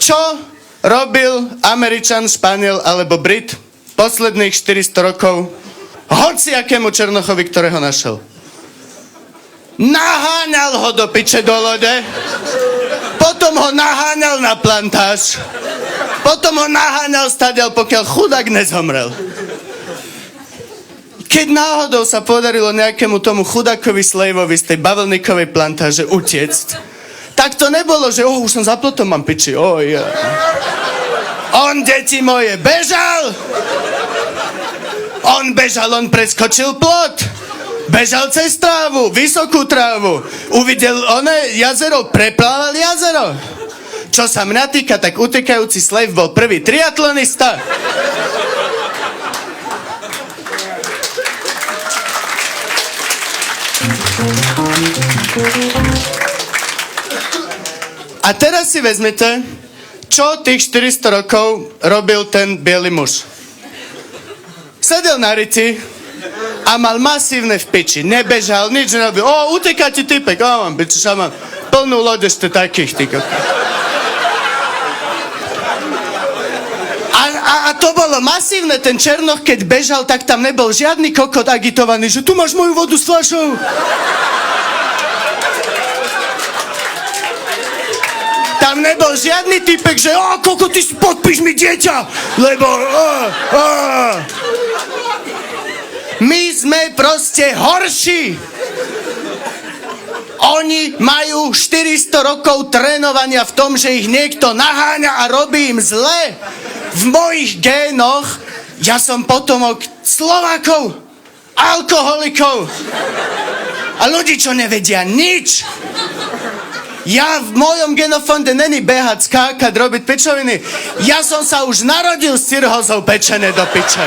Čo robil Američan, Španiel alebo Brit posledných 400 rokov hociakému Černochovi, ktorého našiel? Naháňal ho do piče do lode, potom ho naháňal na plantáž, potom ho naháňal stadiaľ, pokiaľ chudák nezomrel. Keď náhodou sa podarilo nejakému tomu chudákovi slejvovi z tej bavlníkovej plantáže utiecť, tak to nebolo, že už som za plotom, mám piči, On, deti moje, bežal! On bežal, on preskočil plot. Bežal cez trávu, vysokú trávu. Uvidel jazero, preplával jazero. Čo sa mňa týka, tak utekajúci slejv bol prvý triatlonista. A teraz si vezmete, čo tých 400 rokov robil ten biely muž. Sedel na riti a mal masívne v piči. Nebežal, nič nerobil. Uteká ti typek. Mám piči, mám plnú loď ešte takých, ty kokos. A to bolo masívne. Ten Černoch, keď bežal, tak tam nebol žiadny kokot agitovaný, že tu máš moju vodu s fľašou. Tam nebol žiadny typek, že koko, ty podpíš mi dieťa, lebo... My sme proste horší. Oni majú 400 rokov trénovania v tom, že ich niekto naháňa a robí im zle. V mojich génoch ja som potomok Slovákov, alkoholikov a ľudí, čo nevedia nič. Ja v mojom genofonde není behať, skákať, robiť pičoviny. Ja som sa už narodil s cirhózou pečené do piče.